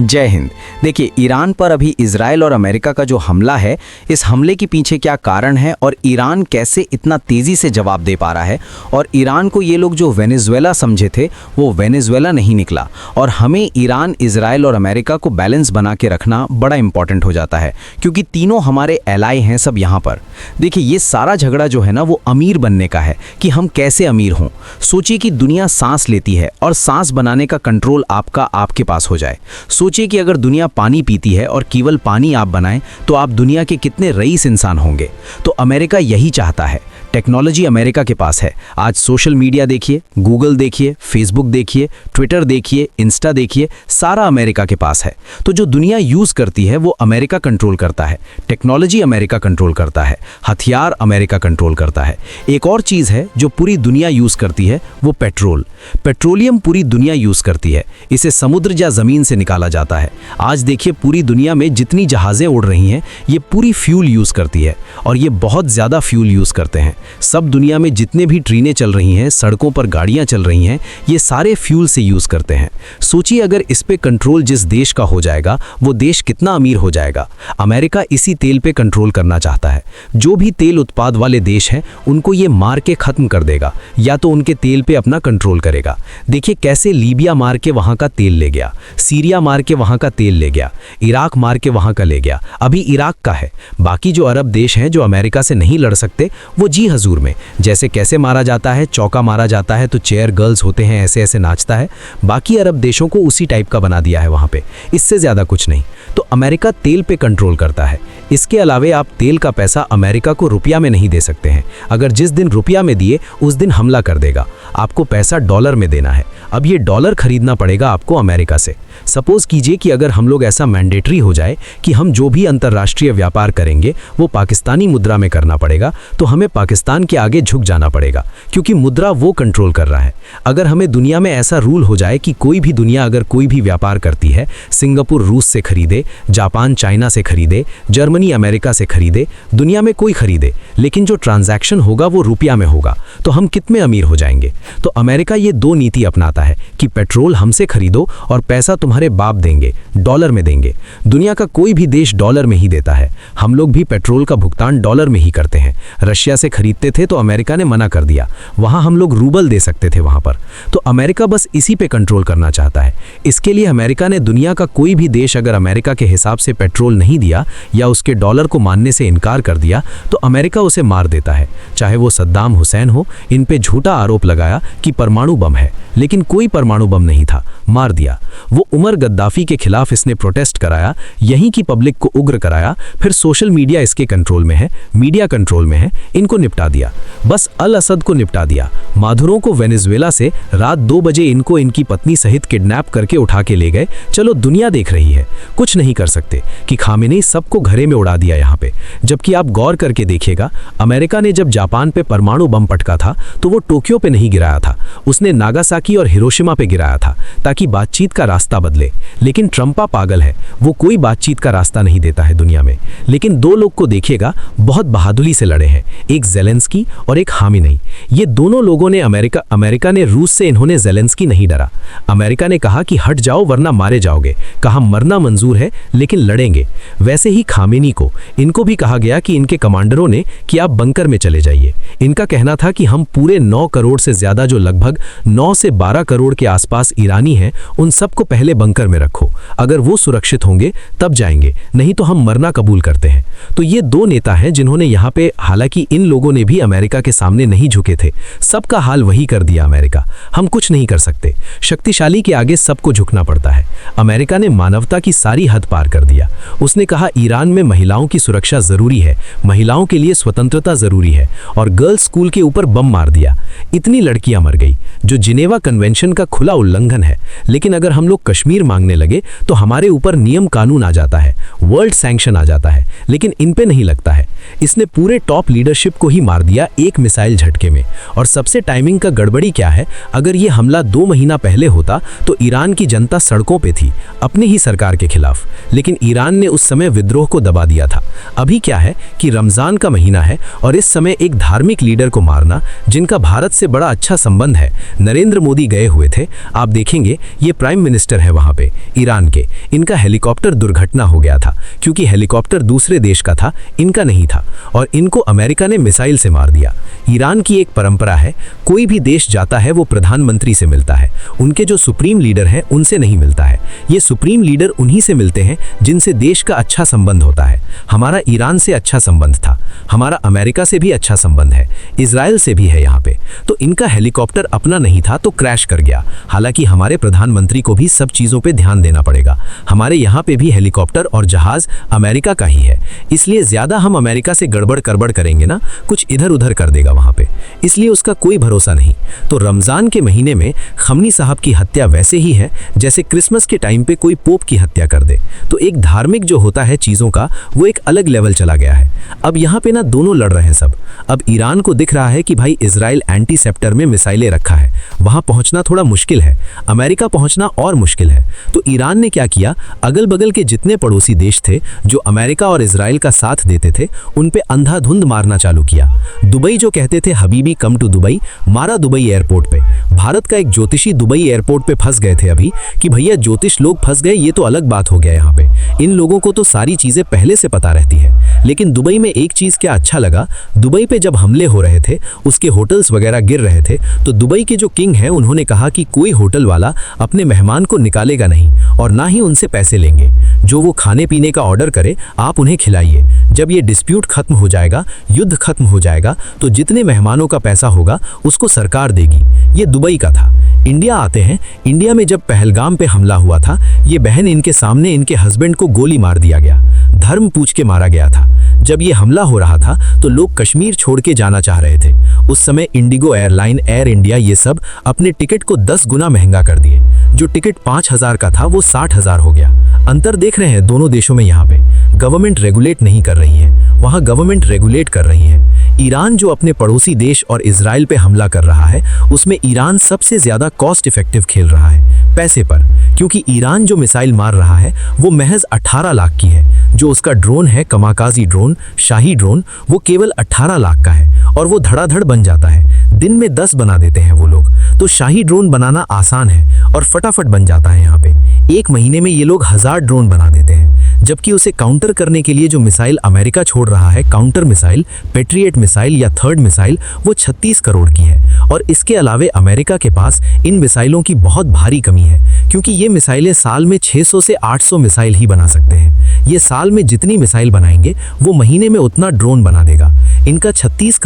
जय हिंद। देखिए, ईरान पर अभी इजराइल और अमेरिका का जो हमला है, इस हमले के पीछे क्या कारण है और ईरान कैसे इतना तेज़ी से जवाब दे पा रहा है। और ईरान को ये लोग जो वेनेजुएला समझे थे वो वेनेजुएला नहीं निकला। और हमें ईरान, इजराइल और अमेरिका को बैलेंस बना के रखना बड़ा इंपॉर्टेंट हो जाता है, क्योंकि तीनों हमारे एलाई हैं सब यहाँ पर। देखिए, ये सारा झगड़ा जो है ना, वो अमीर बनने का है कि हम कैसे अमीर हों। सोचिए कि दुनिया सांस लेती है और सांस बनाने का कंट्रोल आपके पास हो जाए। सोचिए कि अगर दुनिया पानी पीती है और केवल पानी आप बनाएं तो आप दुनिया के कितने रईस इंसान होंगे। तो अमेरिका यही चाहता है। टेक्नोलॉजी अमेरिका के पास है। आज सोशल मीडिया देखिए, गूगल देखिए, फेसबुक देखिए, ट्विटर देखिए, इंस्टा देखिए, सारा अमेरिका के पास है। तो जो दुनिया यूज़ करती है वो अमेरिका कंट्रोल करता है। टेक्नोलॉजी अमेरिका कंट्रोल करता है। हथियार अमेरिका कंट्रोल करता है। एक और चीज़ है जो पूरी दुनिया यूज़ करती है, वो पेट्रोलियम पूरी दुनिया यूज़ करती है। इसे समुद्र या ज़मीन से निकाला जाता है। आज देखिए, पूरी दुनिया में जितनी जहाज़ें उड़ रही हैं, ये पूरी फ्यूल यूज़ करती है और ये बहुत ज़्यादा फ्यूल यूज़ करते हैं। सब दुनिया में जितने भी ट्रेनें चल रही हैं, सड़कों पर गाड़ियां चल रही हैं, ये सारे फ्यूल से यूज़ करते हैं। सोचिए, अगर इस पे कंट्रोल जिस देश का हो जाएगा, वो देश कितना अमीर हो जाएगा। अमेरिका इसी तेल पे कंट्रोल करना चाहता है। जो भी तेल उत्पाद वाले देश हैं, उनको ये मार के ख़त्म कर देगा, या तो उनके तेल पे अपना कंट्रोल करेगा। देखिए कैसे लीबिया मार के वहाँ का तेल ले गया, सीरिया मार के वहाँ का तेल ले गया, इराक मार के वहाँ का ले गया, अभी इराक का है। बाकी जो अरब देश हैं जो अमेरिका से नहीं लड़ सकते, वो जी हजूर में जैसे कैसे मारा जाता है, चौका मारा जाता है तो चेयर गर्ल्स होते हैं, ऐसे ऐसे नाचता है। बाकी अरब देशों को उसी टाइप का बना दिया है वहाँ पे, इससे ज़्यादा कुछ नहीं। तो अमेरिका तेल पे कंट्रोल करता है। इसके अलावे आप तेल का पैसा अमेरिका को रुपया में नहीं दे सकते हैं। अगर जिस दिन रुपया में दिए उस दिन हमला कर देगा। आपको पैसा डॉलर में देना है। अब ये डॉलर खरीदना पड़ेगा आपको अमेरिका से। सपोज कीजिए कि अगर हम लोग ऐसा मैंडेटरी हो जाए कि हम जो भी अंतर्राष्ट्रीय व्यापार करेंगे वो पाकिस्तानी मुद्रा में करना पड़ेगा, तो हमें पाकिस्तान के आगे झुक जाना पड़ेगा, क्योंकि मुद्रा वो कंट्रोल कर रहा है। अगर हमें दुनिया में ऐसा रूल हो जाए कि कोई भी दुनिया अगर कोई भी व्यापार करती है, सिंगापुर रूस से खरीदे, जापान चाइना से खरीदे, जर्मनी अमेरिका से खरीदे, दुनिया में कोई खरीदे, लेकिन जो ट्रांजैक्शन होगा वो रुपया में होगा, तो हम कितने अमीर हो जाएंगे। तो अमेरिका ये दो नीति अपनाता है कि पेट्रोल हमसे खरीदो और पैसा तुम्हारे बाप देंगे, डॉलर में देंगे। दुनिया का कोई भी देश डॉलर में ही देता है। हम लोग भी पेट्रोल का भुगतान डॉलर में ही करते हैं। रशिया से खरीदते थे तो अमेरिका ने मना कर दिया, वहाँ हम लोग रूबल दे सकते थे वहाँ पर। तो अमेरिका बस इसी पे कंट्रोल करना चाहता है। इसके लिए अमेरिका ने दुनिया का कोई भी देश अगर अमेरिका के हिसाब से पेट्रोल नहीं दिया या उसके डॉलर को मानने से इनकार कर दिया, तो अमेरिका उसे मार देता है। चाहे वो सद्दाम हुसैन हो, इन पे झूठा आरोप लगाया कि परमाणु बम है, लेकिन कोई परमाणु बम नहीं था, मार दिया। वो उमर गद्दाफी के खिलाफ इसने प्रोटेस्ट कराया, यहीं की पब्लिक को उग्र कराया, फिर सोशल मीडिया इसके कंट्रोल में है, मीडिया कंट्रोल में है, इनको निपटा दिया। बस अल असद को निपटा दिया। माधुरों को वेनेजुएला से रात 2 बजे इनको इनकी पत्नी सहित किडनैप करके उठा के ले गए। चलो दुनिया देख रही है, कुछ नहीं कर सकते कि खामेनेई सबको घरे में उड़ा दिया यहाँ पे। जबकि आप गौर करके देखिएगा, अमेरिका ने जब जापान पे परमाणु बम पटका था तो वो टोक्यो पे नहीं गिराया था, उसने नागासाकी और हिरोशिमा पे गिराया था, ताकि बातचीत का रास्ता बदले। लेकिन ट्रंपा पागल है, वो कोई बातचीत का रास्ता नहीं देता है दुनिया में। लेकिन दो लोग को देखिएगा, बहुत बहादुरी से लड़े हैं, एक ज़ेलेंस्की और एक खामेनेई। ये दोनों लोगों ने अमेरिका ने रूस से, इन्होंने ज़ेलेंस्की नहीं डरा। अमेरिका ने कहा कि हट जाओ वरना मारे जाओगे, कहा मरना मंजूर है लेकिन लड़ेंगे। वैसे ही खामेनेई को, इनको भी कहा गया कि इनके कमांडरों ने कि आप बंकर में चले जाइए। इनका कहना था कि हम पूरे 9 करोड़ से ज़्यादा, जो लगभग 9 से 12 करोड़ के आसपास ईरानी हैं, उन सबको पहले बंकर में रखो। अगर वो सुरक्षित होंगे तब जाएंगे, नहीं तो हम मरना कबूल करते हैं। तो ये दो नेता हैं जिन्होंने यहाँ पे, हालांकि इन लोगों ने भी अमेरिका के सामने नहीं झुके थे। सबका हाल वही कर दिया अमेरिका। हम कुछ नहीं कर सकते, शक्तिशाली के आगे सबको झुकना पड़ता है। अमेरिका ने मानवता की सारी हद पार कर दिया। उसने कहा ईरान में महिलाओं की सुरक्षा जरूरी है, महिलाओं के लिए स्वतंत्रता जरूरी है, और गर्ल्स स्कूल के ऊपर बम मार दिया। इतनी लड़कियां मर गई, जो जिनेवा कन्वेंशन का खुला उल्लंघन है। लेकिन अगर हम लोग कश्मीर मांगने लगे तो हमारे ऊपर नियम कानून आ जाता है, वर्ल्ड सैंक्शन आ जाता है। लेकिन इन पे नहीं लगता है। इसने पूरे टॉप लीडरशिप को ही मार दिया एक मिसाइल झटके में। और सबसे टाइमिंग का गड़बड़ी क्या है, अगर ये हमला 2 महीना पहले होता तो ईरान की जनता सड़कों पे थी अपनी ही सरकार के खिलाफ, लेकिन ईरान ने उस समय विद्रोह को दबा दिया था। अभी क्या है कि रमजान का महीना है और इस समय एक धार्मिक लीडर को मारना, जिनका भारत से बड़ा अच्छा संबंध है, नरेंद्र मोदी गए हुए थे। आप देखेंगे ये प्राइम मिनिस्टर है वहां पे ईरान के, इनका हेलीकॉप्टर दुर्घटना हो गया था क्योंकि हेलीकॉप्टर दूसरे देश का था, इनका नहीं था, और इनको अमेरिका ने मिसाइल से मार दिया। ईरान की एक परंपरा है, कोई भी देश जाता है वो प्रधानमंत्री से मिलता है, उनके जो सुप्रीम लीडर हैं उनसे नहीं मिलता है। ये सुप्रीम लीडर उन्हीं से मिलते हैं जिनसे देश का अच्छा संबंध होता है। हमारा ईरान से अच्छा संबंध था, हमारा अमेरिका से भी अच्छा संबंध है, इजराइल से भी है यहाँ पे। तो इनका हेलीकॉप्टर अपना नहीं था तो क्रैश कर गया। हालांकि हमारे प्रधानमंत्री को भी सब चीज़ों पे ध्यान देना पड़ेगा। हमारे यहाँ पे भी हेलीकॉप्टर और जहाज अमेरिका का ही है, इसलिए ज़्यादा हम अमेरिका से गड़बड़ करबड़ करेंगे ना, कुछ इधर उधर कर देगा वहाँ पे, इसलिए उसका कोई भरोसा नहीं। तो रमज़ान के महीने में खमनी साहब की हत्या वैसे ही है जैसे क्रिसमस के टाइम पे कोई पोप की हत्या कर दे। तो एक धार्मिक जो होता है चीज़ों का, वो एक अलग लेवल चला गया है। अब यहाँ पे ना दोनों लड़ रहे हैं सब। अब ईरान को दिख रहा है कि भाई इजराइल एंटीसेप्टर में मिसाइलें रखा है, वहाँ पहुँचना थोड़ा मुश्किल है, अमेरिका पहुँचना और मुश्किल है। तो ईरान ने क्या किया, अगल बगल के जितने पड़ोसी देश थे जो अमेरिका और इजराइल का साथ देते थे, उन पे अंधाधुंध मारना चालू किया। दुबई जो कहते थे हबीबी कम टू दुबई, मारा दुबई एयरपोर्ट पे। भारत का एक ज्योतिषी दुबई एयरपोर्ट पे फंस गए थे अभी कि भैया ज्योतिष लोग फंस गए, ये तो अलग बात हो गया। यहाँ पे इन लोगों को तो सारी चीजें पहले से पता रहती है। लेकिन दुबई में एक चीज क्या अच्छा लगा, दुबई पे जब हमले हो रहे थे, उसके होटल्स वगैरह गिर रहे थे, तो दुबई के जो किंग हैं उन्होंने कहा कि कोई होटल वाला अपने मेहमान को निकालेगा नहीं और ना ही उनसे पैसे लेंगे। जो वो खाने पीने का ऑर्डर करे आप उन्हें खिलाइए। जब ये डिस्प्यूट खत्म हो जाएगा, युद्ध खत्म हो जाएगा, तो जितने मेहमानों का पैसा होगा उसको सरकार देगी। ये दुबई का था। इंडिया आते हैं। इंडिया में जब पहलगाम पे हमला हुआ था, ये बहन इनके सामने इनके हस्बैंड को गोली मार दिया गया, धर्म पूछ के मारा गया था। जब ये हमला हो रहा था तो लोग कश्मीर छोड़ के जाना चाह रहे थे। उस समय इंडिगो एयरलाइन, एयर इंडिया, ये सब अपने टिकट को 10 गुना महंगा कर दिए। जो टिकट 5,000 का था वो 60,000 हो गया। अंतर देख रहे हैं दोनों देशों में। यहाँ पे गवर्नमेंट रेगुलेट नहीं कर रही है, वहाँ गवर्नमेंट रेगुलेट कर रही है। ईरान जो अपने पड़ोसी देश और इजराइल पे हमला कर रहा है, उसमें ईरान सबसे ज्यादा कॉस्ट इफेक्टिव खेल रहा है पैसे पर, क्योंकि ईरान जो मिसाइल मार रहा है वो महज 18 लाख की है। जो उसका ड्रोन है, कमाकाजी ड्रोन, शाही ड्रोन, वो केवल 18 लाख का है और वो धड़ाधड़ बन जाता है। दिन में 10 बना देते हैं वो लोग। तो शाही ड्रोन बनाना आसान है और फटाफट बन जाता है। यहाँ पे 1 महीने में ये लोग 1000 ड्रोन बना देते हैं। जबकि उसे काउंटर करने के लिए जो मिसाइल अमेरिका छोड़ रहा है, काउंटर मिसाइल, पेट्रियट मिसाइल या थर्ड मिसाइल, वो 36 करोड़ की है। और इसके अलावे अमेरिका के पास इन मिसाइलों की बहुत भारी कमी है, क्योंकि ये मिसाइलें साल में 600 से 800 मिसाइल ही बना सकते हैं। ये साल में जितनी मिसाइल बनाएंगे वो महीने में उतना ड्रोन बना देगा। इनका 36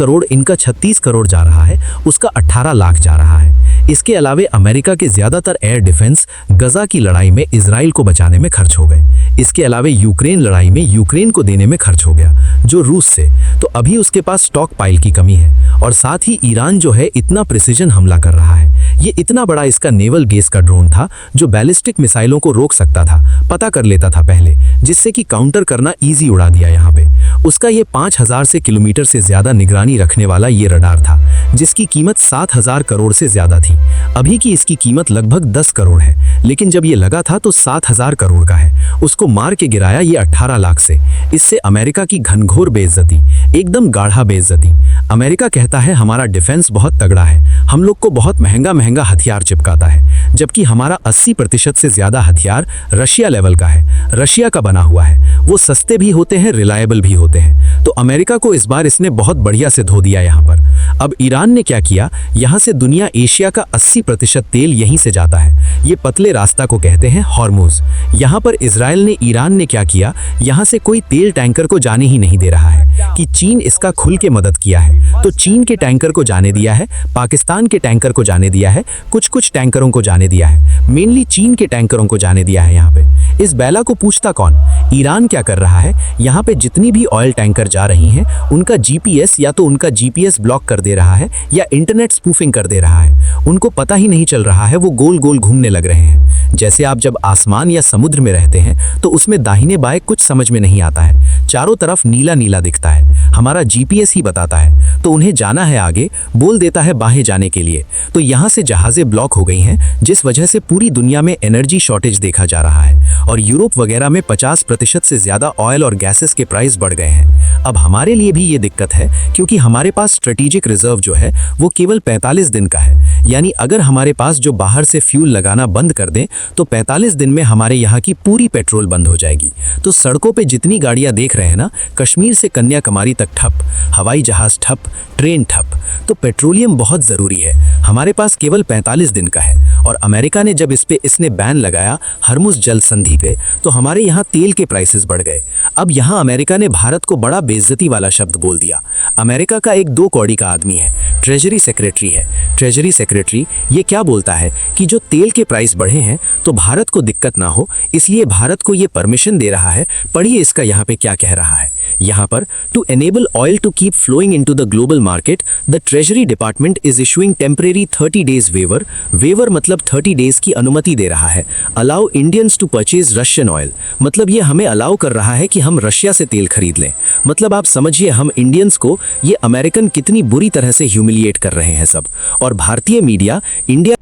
करोड़ जा रहा है, उसका 18 लाख जा रहा है। इसके अलावे अमेरिका के ज्यादातर एयर डिफेंस गजा की लड़ाई में इजराइल को बचाने में खर्च हो गए। इसके अलावे यूक्रेन लड़ाई में यूक्रेन को देने में खर्च हो गया जो रूस से। तो अभी उसके पास स्टॉक पाइल की कमी है। और साथ ही ईरान जो है इतना प्रिसीजन हमला कर रहा है। ये इतना बड़ा इसका नेवल गेस का ड्रोन था जो बैलिस्टिक मिसाइलों को रोक सकता था, पता कर लेता था पहले, जिससे कि काउंटर करना ईजी उड़ा दिया। यहाँ पे उसका ये 5000 से किलोमीटर से ज्यादा निगरानी रखने वाला ये रडार था, जिसकी कीमत 7000 करोड़ से ज्यादा थी। अभी की इसकी कीमत लगभग 10 करोड़ है, लेकिन जब ये लगा था तो 7000 करोड़ का है। उसको मार के गिराया ये 18 लाख से। इससे अमेरिका की घनघोर बेइज्जती, एकदम गाढ़ा बेइज्जती। अमेरिका कहता है हमारा डिफेंस बहुत तगड़ा है, हम लोग को बहुत महंगा महंगा हथियार चिपकाता है, जबकि हमारा 80% से ज्यादा हथियार रशिया लेवल का है, रशिया का बना हुआ है। वो सस्ते भी होते हैं, रिलायबल भी होते हैं। तो अमेरिका को इस बार इसने बहुत बढ़िया से धो दिया यहाँ पर। अब ईरान ने क्या किया, यहाँ से दुनिया एशिया का 80% तेल यहीं से जाता है। ये पतले रास्ता को कहते हैं हॉर्मुज। यहाँ पर इजराइल ने, ईरान ने क्या किया, यहाँ से कोई तेल टैंकर को जाने ही नहीं दे रहा है कि चीन इसका खुल के मदद किया है। तो चीन के टैंकर को जाने दिया है, पाकिस्तान के टैंकर को जाने दिया है, कुछ टैंकरों को जाने दिया है, मेनली चीन के टैंकरों को जाने दिया है यहाँ पे। इस बैला को पूछता कौन? ईरान क्या कर रहा है? यहाँ पे जितनी भी ऑयल टैंकर जा रही हैं उनका जीपीएस या तो उनका जीपीएस ब्लॉक कर दे रहा है या इंटरनेट स्पूफिंग कर दे रहा है। उनको पता ही नहीं चल रहा है, वो गोल गोल घूमने लग रहे हैं। जैसे आप जब आसमान या समुद्र में रहते हैं तो उसमें दाहिने बाएं कुछ समझ में नहीं आता है, चारों तरफ नीला नीला दिखता है, हमारा जीपीएस ही बताता है। तो उन्हें जाना है आगे, बोल देता है बाहें जाने के लिए। तो यहाँ से जहाजें ब्लॉक हो गई हैं, जिस वजह से पूरी दुनिया में एनर्जी शॉर्टेज देखा जा रहा है और यूरोप वगैरह में 50% से ज्यादा ऑयल और गैसेस के प्राइस बढ़ गए हैं। अब हमारे लिए भी ये दिक्कत है क्योंकि हमारे पास स्ट्रेटेजिक रिजर्व जो है वो केवल 45 दिन का है। यानी अगर हमारे पास जो बाहर से फ्यूल लगाना बंद कर दें तो 45 दिन में हमारे यहाँ की पूरी पेट्रोल बंद हो जाएगी। तो सड़कों पे जितनी गाड़ियां देख रहे हैं ना, कश्मीर से कन्याकुमारी तक ठप, हवाई जहाज ठप, ट्रेन ठप। तो पेट्रोलियम बहुत ज़रूरी है। हमारे पास केवल 45 दिन का है और अमेरिका ने जब इसने बैन लगाया हरमुज जल संधि पे, तो हमारे यहाँ तेल के प्राइसेस बढ़ गए। अब यहाँ अमेरिका ने भारत को बड़ा बेइज्जती वाला शब्द बोल दिया। अमेरिका का एक 2 कौड़ी का आदमी है, ट्रेजरी सेक्रेटरी है। ट्रेजरी सेक्रेटरी ये क्या बोलता है कि जो तेल के प्राइस बढ़े हैं तो भारत को दिक्कत ना हो, इसलिए भारत को ये परमिशन दे रहा है। पढ़िए इसका यहाँ पे क्या कह रहा है। यहाँ पर to enable oil to keep flowing into the global market, the treasury department is issuing temporary 30 days waiver. Waiver मतलब 30 डेज की अनुमति दे रहा है। Allow Indians to purchase Russian oil, मतलब ये हमें अलाउ कर रहा है कि हम रशिया से तेल खरीद लें। मतलब आप समझिए हम इंडियंस को ये अमेरिकन कितनी बुरी तरह से ह्यूमिलिएट कर रहे हैं सब। और भारतीय मीडिया इंडिया